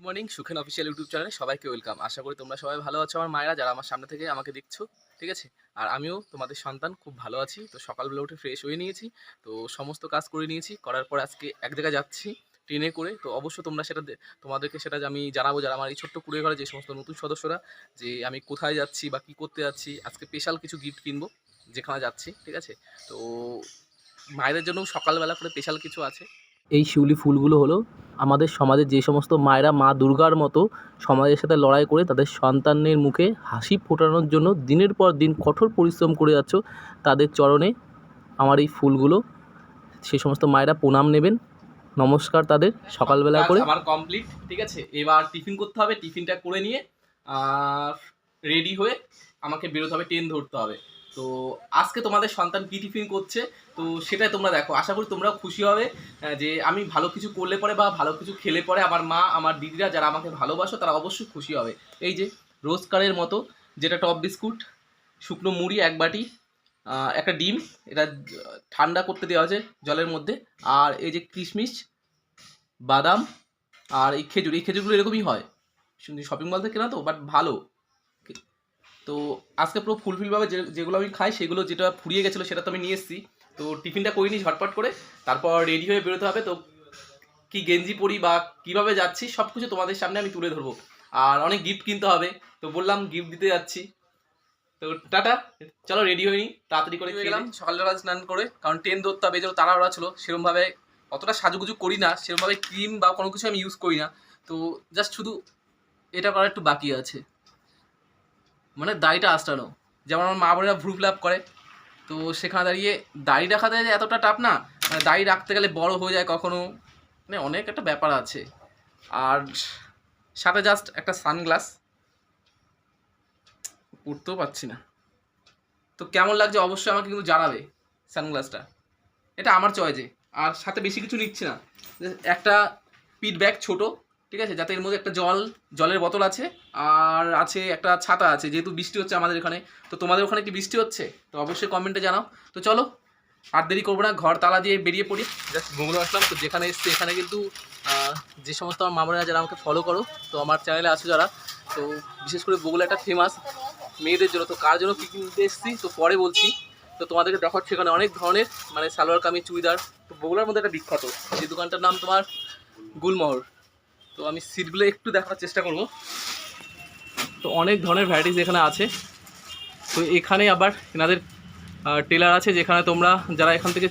Morning Sukhen official YouTube চ্যানেলে সবাইকে welcome. আশা করি তোমরা সবাই ভালো আছো। আমার মায়েরা যারা আমার সামনে থেকে আমাকে দেখছো, ঠিক আছে? আর আমিও তোমাদের সন্তান খুব ভালো আছি। তো সকালবেলা উঠে ফ্রেশ হয়ে নিয়েছি, তো সমস্ত কাজ করে নিয়েছি। করার পর আজকে এক জায়গায় যাচ্ছি ট্রেনে করে। তো অবশ্য তোমরা সেটা তোমাদেরকে সেটা আমি জানাবো, যারা আমার এই ছোট্ট কুড়ে ঘরে যে সমস্ত নতুন সদস্যরা, যে আমি কোথায় যাচ্ছি বা কী করতে যাচ্ছি। আজকে স্পেশাল কিছু গিফট কিনবো যেখানে যাচ্ছি, ঠিক আছে? তো মায়েদের জন্য সকালবেলা করে স্পেশাল কিছু আছে। এই শিউলি ফুলগুলো হলো আমাদের সমাজের যে সমস্ত মায়েরা মা দুর্গার মতো সমাজের সাথে লড়াই করে তাদের সন্তানের মুখে হাসি ফোটানোর জন্য দিনের পর দিন কঠোর পরিশ্রম করে যাচ্ছ, তাদের চরণে আমার এই ফুলগুলো। সেই সমস্ত মায়েরা প্রণাম নেবেন, নমস্কার তাদের সকালবেলা করে। আমার কমপ্লিট, ঠিক আছে? এবার টিফিন করতে হবে। টিফিনটা করে নিয়ে রেডি হয়ে আমাকে বেরোতে হবে, ট্রেন ধরতে হবে। তো আজকে তোমাদের সন্তান কী টিফিন করছে তো সেটাই তোমরা দেখো। আশা করি তোমরাও খুশি হবে যে আমি ভালো কিছু করলে পরে বা ভালো কিছু খেলে পরে আমার মা, আমার দিদিরা যারা আমাকে ভালোবাসো তারা অবশ্যই খুশি হবে। এই যে রোজকারের মতো যেটা টপ বিস্কুট, শুকনো মুড়ি এক বাটি, একটা ডিম, এটা ঠান্ডা করতে দেওয়া আছে জলের মধ্যে। আর এই যে কিশমিশ, বাদাম, আর এই খেজুর। এই খেজুরগুলো এরকমই হয়, শপিং মল থেকে কেনা তো, বাট ভালো। তো আজকে পুরো ফুলফিলভাবে যেগুলো আমি খাই সেগুলো, যেটা ফুরিয়ে গেছিলো সেটা তো আমি নিয়ে এসেছি। তো টিফিনটা করে নিই ঝটপট করে, তারপর রেডি হয়ে বেরোতে হবে। তো কি গেঞ্জি পরি বা কীভাবে যাচ্ছি সব কিছু তোমাদের সামনে আমি তুলে ধরবো। আর অনেক গিফট কিনতে হবে, তো বললাম গিফট দিতে যাচ্ছি। তো টাটা, চলো রেডি হয়ে নিই তাড়াতাড়ি করে। গেলাম সকালবেলা স্নান করে, কারণ ট্রেন ধরতে হবে, এই জন্য তাড়াহুড়া ছিল। সেরকমভাবে অতটা সাজুগুজু করি না, সেরকমভাবে ক্রিম বা কোনো কিছু আমি ইউজ করি না। তো জাস্ট শুধু এটা করা একটু বাকি আছে, মানে দাড়িটা আঁচড়ানো। যেমন আমার মা বোনেরা ভ্রু ফ্ল্যাপ করে, তো সেখানে দাঁড়িয়ে দাড়ি রাখাতে যে এতটা টাফ না, মানে দাড়ি রাখতে গেলে বড় হয়ে যায় কখনো, মানে অনেক একটা ব্যাপার আছে। আর সাথে জাস্ট একটা সানগ্লাস, পরতেও পারছি না। তো কেমন লাগছে অবশ্যই আমাকে কিন্তু জানাবে সানগ্লাসটা, এটা আমার চয়েসে। আর সাথে বেশি কিছু নিচ্ছি না, একটা পিট ব্যাগ ছোট, ঠিক আছে, যাতে এর মধ্যে একটা জলের বোতল আছে, আর আছে একটা ছাতা আছে, যেহেতু বৃষ্টি হচ্ছে আমাদের এখানে। তো তোমাদের ওখানে কি বৃষ্টি হচ্ছে? তো অবশ্যই কমেন্টে জানাও। তো চলো আর দেরি করবো না, ঘর তালা দিয়ে বেরিয়ে পড়ি। জাস্ট ঘুমলো আসলাম। তো যেখানে এসছি এখানে কিন্তু যে সমস্ত আমার মামারা যারা আমাকে ফলো করো, তো আমার চ্যানেলে আছো যারা, তো বিশেষ করে বগুলা একটা ফেমাস মেয়েদের জন্য। তো কার জন্য কী কিনতে এসেছি তো পরে বলছি। তো তোমাদেরকে দেখাচ্ছি এখানে অনেক ধরনের, মানে সালোয়ার কামিজ, চুড়িদার। তো বগুলার মধ্যে একটা বিখ্যাত যে দোকানটার নাম তোমার গুলমহর। তো আমি সিটগুলো একটু দেখার চেষ্টা করব। তো অনেক ধরনের ভ্যারাইটিস এখানে আছে। তো এখানে আবার এনাদের টেলার আছে, যেখানে তোমরা যারা এখান থেকে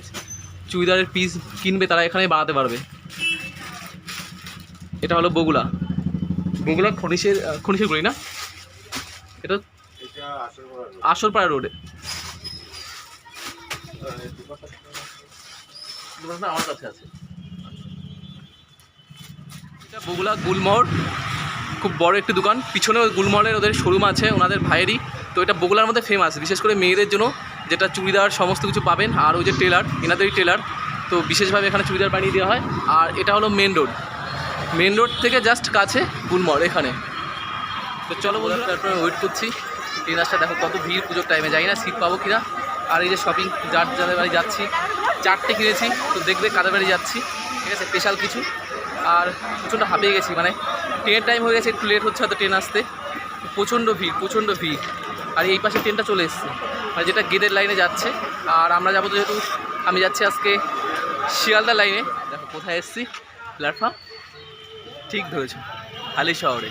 চুড়িদারের পিস কিনবে তারা এখানে বানাতে পারবে। এটা হলো বগুলা খনিশের গলি না, এটা আসরপাড়া রোডে। আমার কাছে আছে এটা বগুলা গুলমহর, খুব বড় একটি দোকান। পিছনে গুলমহরের ওদের শোরুম আছে ওনাদের ভাইয়েরই। তো এটা বগুলার মধ্যে ফেমাস, বিশেষ করে মেয়েদের জন্য, যেটা চুড়িদার সমস্ত কিছু পাবেন। আর ওই যে টেলার, এনাদেরই টেলার, তো বিশেষভাবে এখানে চুড়িদার বানিয়ে দেওয়া হয়। আর এটা হলো মেন রোড থেকে জাস্ট কাছে গুলমহর এখানে। তো চলো বন্ধুরা, তারপরে ওয়েট করছি ট্রেন আসটা। দেখো কত ভিড় পুজোর টাইমে, যাই না সিট পাবো কিনা। আর এই যে শপিং, যাদের বাড়ি যাচ্ছি, 4টে কিনেছি। তো দেখবে কাদের বাড়ি যাচ্ছি, ঠিক আছে, স্পেশাল কিছু। আর প্রচণ্ড হাঁপিয়ে গেছি, মানে ট্রেনের টাইম হয়ে গেছে, একটু লেট হচ্ছে হয়তো ট্রেন আসতে। প্রচণ্ড ভিড়। আর এই পাশে ট্রেনটা চলে এসছে, মানে যেটা গেটের লাইনে যাচ্ছে। আর আমরা যাবো, যেহেতু আমি যাচ্ছি আজকে শিয়ালদা লাইনে। দেখো কোথায় এসছি, প্ল্যাটফর্ম ঠিক ধরেছো, হালি শহরে।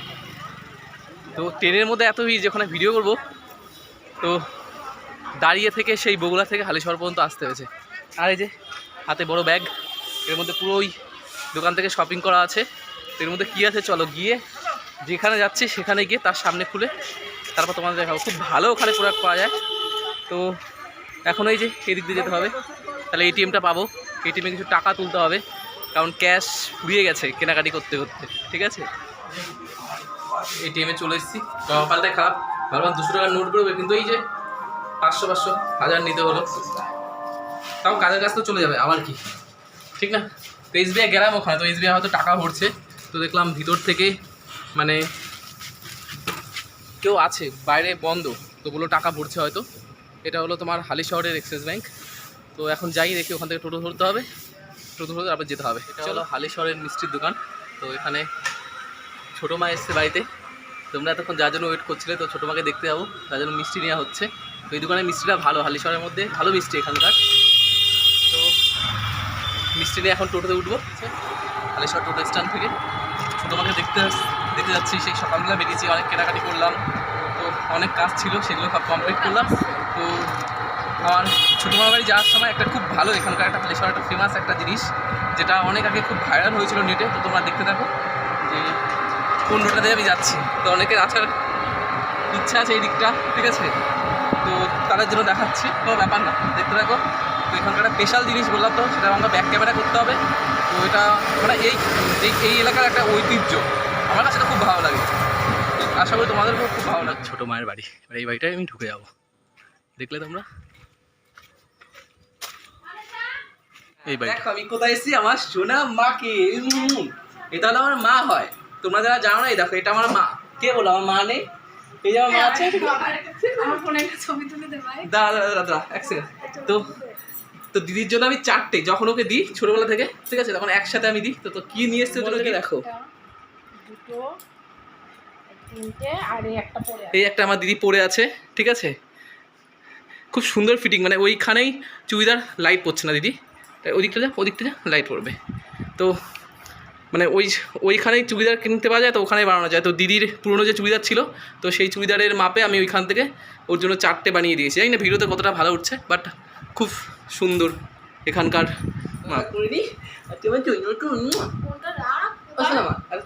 তো ট্রেনের মধ্যে এত ভিড়, যখন ভিডিও করবো তো দাঁড়িয়ে থেকে সেই বগুড়া থেকে হালিশহর পর্যন্ত আসতে হয়েছে। আর এই যে হাতে বড় ব্যাগ, এর মধ্যে পুরোই দোকান থেকে শপিং করা আছে। এর মধ্যে কী আছে চলো গিয়ে, যেখানে যাচ্ছি সেখানে গিয়ে তার সামনে খুলে তারপর তোমাদের দেখাবো। খুব ভালো ওখানে প্রোডাক্ট পাওয়া যায়। তো এখন এই যে এই দিক দিয়ে যেতে হবে, তাহলে এটিএমটা পাবো। এটিএমে কিছু টাকা তুলতে হবে, কারণ ক্যাশ ফুরিয়ে গেছে কেনাকাটি করতে করতে, ঠিক আছে। এটিএমে চলে এসেছি, কপালটা খারাপ, ভাবলাম 200 টাকার নোট করবে, কিন্তু এই যে 500 1000 নিতে হলো। তাও কাজের কাজ তো চলে যাবে, আবার কি, ঠিক না? তো এসবিআই গেলাম ওখানে, তো এসবিআই হয়তো টাকা ভরছে। তো দেখলাম ভিতর থেকে মানে কেউ আছে, বাইরে বন্ধ, তো বললো টাকা ভরছে হয়তো। এটা হলো তোমার হালিশহরের এক্সিস ব্যাংক। তো এখন যাই দেখি, ওখান থেকে টোটো ধরতে হবে, টোটো ধরে তারপর যেতে হবে। এটা হলো হালিশহরের মিষ্টির দোকান। তো এখানে ছোটো মা এসছে বাড়িতে। তোমরা এতক্ষণ যার জন্য ওয়েট করছিলে, তো ছোটো মাকে দেখতে যাবো, তার জন্য মিষ্টি নেওয়া হচ্ছে। তো এই দোকানের মিষ্টিটা ভালো, হালিশহরের মধ্যে ভালো মিষ্টি এখানকার। তো মিষ্টি নিয়ে এখন টোটোতে উঠবো হালিশহর টোটো স্ট্যান্ড থেকে। ছোটো মাকে দেখতে যাচ্ছি। সেই সকালবেলা বেরিয়েছি, অনেক কেনাকাটি করলাম, তো অনেক কাজ ছিল, সেগুলো সব কমপ্লিট করলাম। তো আমার ছোটো মামার বাড়ি যাওয়ার সময় একটা খুব ভালো এখানকার একটা হালিশহর একটা ফেমাস একটা জিনিস, যেটা অনেক আগে খুব ভাইরাল হয়েছিল নেটে। তো তোমরা দেখতে থাকো যে কোন রোডটাতে আমি যাচ্ছি। তো অনেকের আসার ইচ্ছা আছে এই দিকটা, ঠিক আছে, তো তাদের জন্য দেখাচ্ছি, কোনো ব্যাপার না, দেখতে থাকো। তো এখানকার একটা স্পেশাল জিনিস বললাম, তো সেটা আমাকে ব্যাক ক্যামেরা করতে হবে। তো এটা মানে এই এলাকার একটা ঐতিহ্য, আমার কাছে এটা খুব ভালো লাগে। আশা করি তোমাদেরকেও খুব ভালো লাগে। ছোটো মায়ের বাড়ি, এবার এই বাড়িটায় আমি ঢুকে যাবো, দেখলে তোমরা এই বাড়ি। দেখো আমি কোথায় এসেছি, আমার সোনা মাকে। এটা হলো আমার মা হয়, তোমরা যারা জানো না, এই দেখো এটা আমার মা। কে বলো আমার মা নেই? এই যে আমার মা আছে। আমার ফোনে একটা ছবি তুলে দে ভাই। দাঁড়া এক সেকেন্ড। তো দিদির জন্য আমি 4টে যখন ওকে দিই ছোটবেলা থেকে, ঠিক আছে, তখন একসাথে আমি দিই। তো কি নিয়ে এসছে ওদেরকে দেখো। দুটো, তিনটে, আর এই একটা পড়ে আছে। এই একটা আমার দিদি পরে আছে, ঠিক আছে, খুব সুন্দর ফিটিং, মানে ওইখানেই চুড়িদার, লাইট পড়ছে না দিদি, ওদিকটা যা লাইট পড়বে। তো মানে ওইখানেই চুড়িদার কিনতে পাওয়া যায়, তো ওখানেই বানানো যায়। তো দিদির পুরনো যে চুড়িদার ছিল, তো সেই চুড়িদারের মাপে আমি ওইখান থেকে ওর জন্য 4টে বানিয়ে দিয়েছি। জানি না ভিডিওতে কতটা ভালো উঠছে, বাট খুব সুন্দর এখানকার মাপ। করিনি তোমার কোনটা রাখ?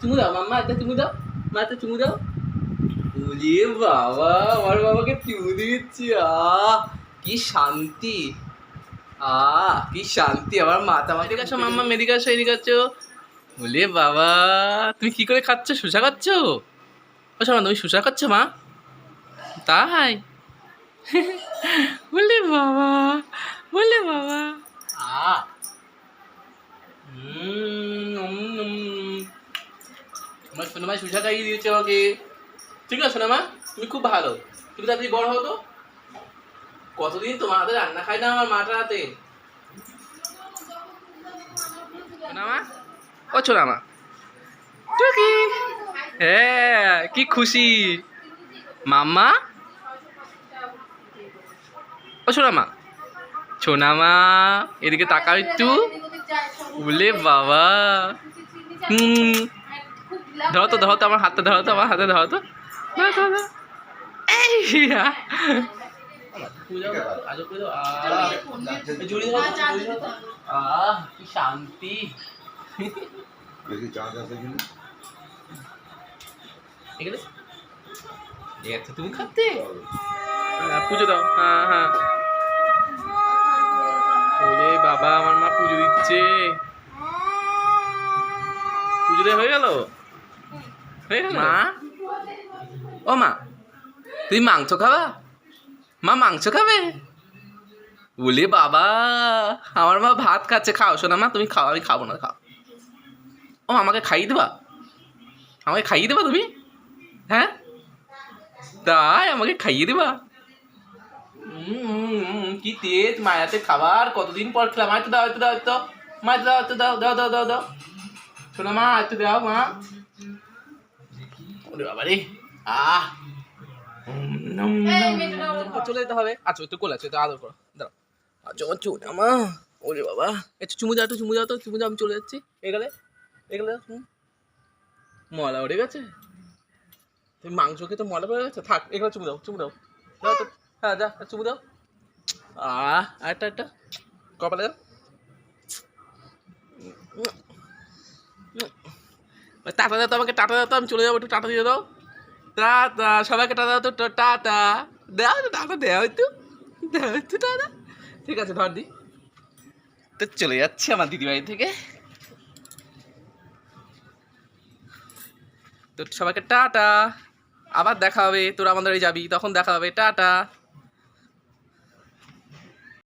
চুমু দাও মাম্মা, একটা চুমু দাও মা, একটা চুমু দাও। বলি বাবা, আমার বাবাকে চুমু দিচ্ছি, কি শান্তি, কি শান্তি। আমার মাথা মাথা। এদিকে আসো মাম্মা, এদিকে আসো, এদিকে আসো। বলে বাবা, তুমি কি করে খাচ্ছ? শসা খাচ্ছ? আচ্ছা মা, তুমি শসা খাচ্ছ মা? তাই বলে বাবা, বলে বাবা। আমার সোনা মা শসা খাইয়ে দিয়েছে আমাকে। ঠিক আছে সোনা মা, তুমি খুব ভালো, তুমি তাড়াতাড়ি বড় হতো। কতদিন তোমার হাতে রান্না খাই না আমার মাটার হাতে। সোনা মা, ও সোনা মা, টুকি, হ্যাঁ কি খুশি মাম্মা। ও সোনামা, সোনামা এদিকে তাকাও একটু। বলে বাবা, ধরো তো আমার হাতে, ধরো তো আমার হাতে, ধরো তো, কি শান্তি। তুমি খাতে পুজো দাও। হ্যাঁ হ্যাঁ, ওরে বাবা, আমার মা পুজো দিচ্ছে। পুজো দেওয়া হয়ে গেল মা। ও মা, তুমি মাংস খাবা? মা মাংস খাবে? বলে বাবা, আমার মা ভাত খাচ্ছে। খাও শোনা মা, তুমি খাও, আমি খাবো না, খাও। ও আমাকে খাইয়ে দেবা? আমাকে খাইয়ে দেবা তুমি? হ্যাঁ তাই, আমাকে খাইয়ে দেবা? কি তেজ মায়াতে খাবার, কতদিন পর খেলাম। একটু দাও, একটু দাও, একটু মা, একটু দাও, একটু দাও, দাও দাও দাও দাও শোনা মা, একটু দাও মা। ওরে বাবা রে, চলে যেতে হবে। আচ্ছা একটু কোলে আছে, একটু আদর করো, দাও। আচ্ছা আমার চুনা মা, ওরে বাবা, একটু চুমু দাও, একটু চুমু দাও তো, চুমু দাও, আমি চলে যাচ্ছি। এগেলে এগেলে মলা উঠে গেছে। তুমি মাংস খেতে মলা পড়ে গেছে, থাক এগুলো চুমু দাও, চুমু দাও, দাও তো। হ্যাঁ যা চুমু দাও। আরেকটা একটা কপালে দাও। টাটা দাও তো আমাকে, টাটা দাও তো, আমি চলে যাবো, একটু টাটা দিয়ে দাও। টাটা সবাইকে টাটা দাও তো, টাটা দেও, টাটা দেওয়া হয়তো, দেওয়া হয়তো টাটা। ঠিক আছে ধর দি। তো চলে যাচ্ছি আমার দিদিবাড়ি থেকে। তো সবাইকে টাটা, আবার দেখা হবে। তোরা আমাদের যাবি তখন দেখা হবে, টাটা।